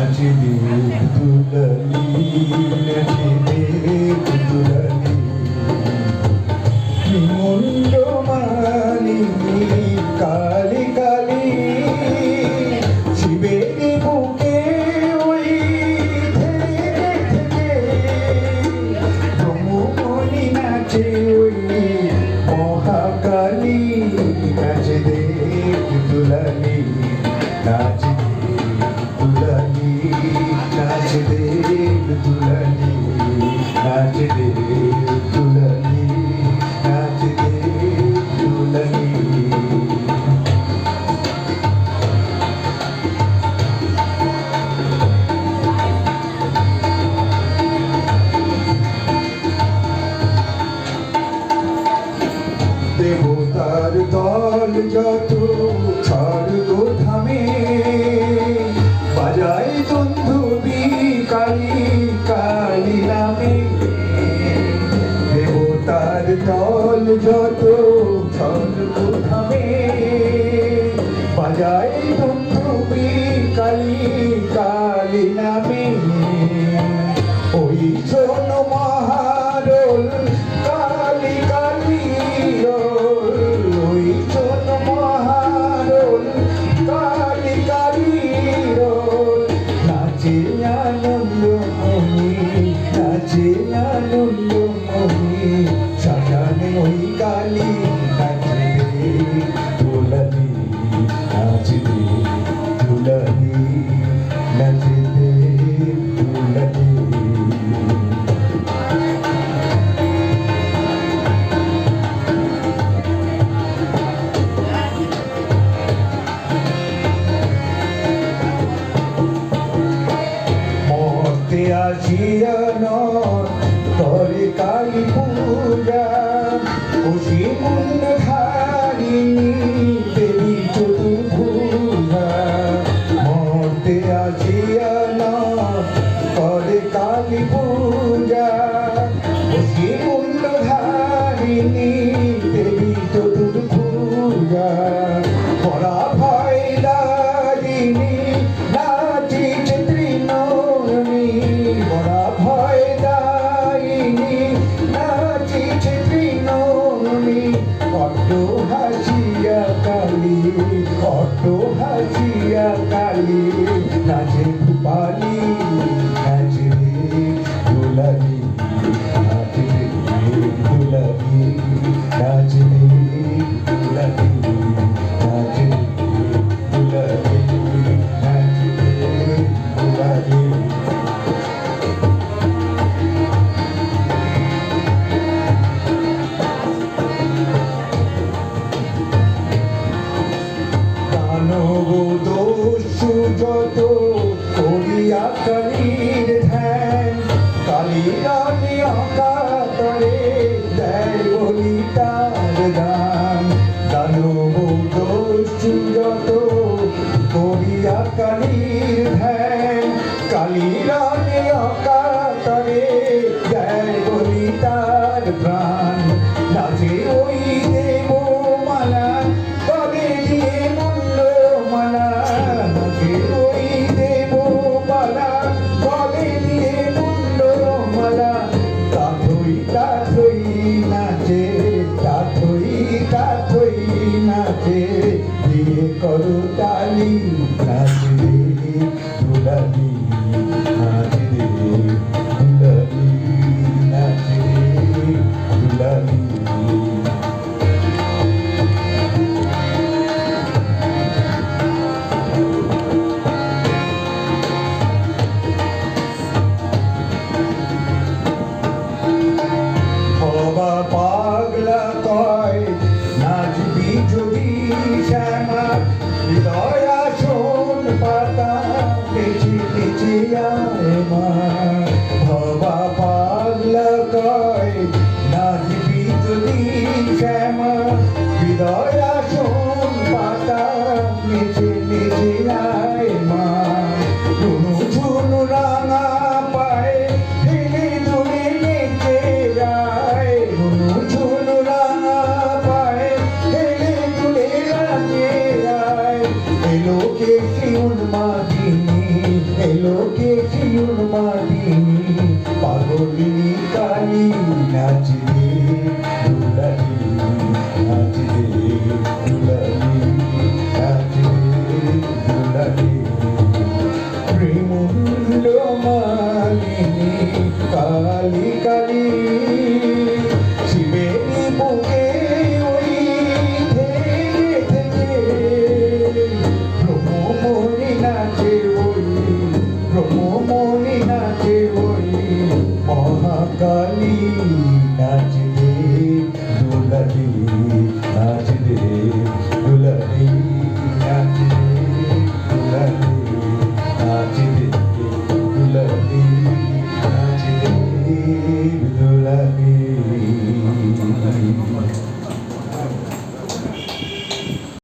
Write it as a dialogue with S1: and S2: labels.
S1: নাচবে দুলালি নাচবে দুলালি মুন্ড মালিনী কালী কালী শিবের বুকে ওই থেকে ব্রহ্মমণি নাচে ওই মহাকালী নাচে দেব দুলালি নাচে দুলালি নাচে দেব দুলালি নাচে দেব দুলালি নাচে দেব দুলালি দেবতার দল যত স্বর্গ ধামে বাজায় দুন্দুবি কালী কালী নামে দেবতার দল যত স্বর্গ ধামে বাজায় দুন্দুবি কালী কালী নামে ওই শোন মহারোল কালী কালী ওই শোন মহারোল কালী কালী নাচে আনন্দময়ী নাচে আনন্দময়ী সাজানে ওই কালী নাচে দুলালি নাচে দুলালি নাচে দুলালি আসিয়া নর করে কালী পূজা খুশি মুন্ড ধারিণী দেবী চতুর্ভুজা মর্তে আসিয়া নর করে কালী পূজা খুশি মুন্ড ধারিণী দেবী চতুর্ভুজা পরা ভয় দারিণী নাচিছে ত্রিনয়নী বড়া ভয় দায়িনী নাচিছে ত্রিনয়নী কত হাসিয়া কালী কত হাসিয়া কালী নাচে ভূপালী নাচে দুলালি নাচে দুলালি নাচে দুলালি নাচে দুলালি নাচে দুলালি দানব দস্যু যত করিয়া কালীর ধ্যান কালী রানী অকাতরে দেয় বলি তার দান দানব দস্যু যত করিয়া কালীর ধ্যান কালী রানী অকাতরে দেয় বলি তার প্রাণ নাচে ওই দেব মালা তবে দিয়ে মালা নাচে ওই দেব মালা তবে দিয়ে মালা তাথই নাচে তাথই নাচে দিয়ে করো তালি নাচে দুলালি নাচে দুলালি নাচে দুলালি পাগলা কয় নাচবি যদি শ্যামা হৃদয় আসন পাতা বেঁচে বেঁচে আয় মা ভবা পাগলা কয় নাচবি যদি শ্যামা হৃদয় আসন পাতা বেঁচে বেঁচে আয় মা ঝুনু ঝুনু রাঙা পায় হেলে দুলে নেচে যায় ঝুনু ঝুনু রাঙা পায় হেলে দুলে নাচে যায় এলো কে শিউন মাদিনী এলো কে শিউর মাটিনি পাগলিনী কালী নাচে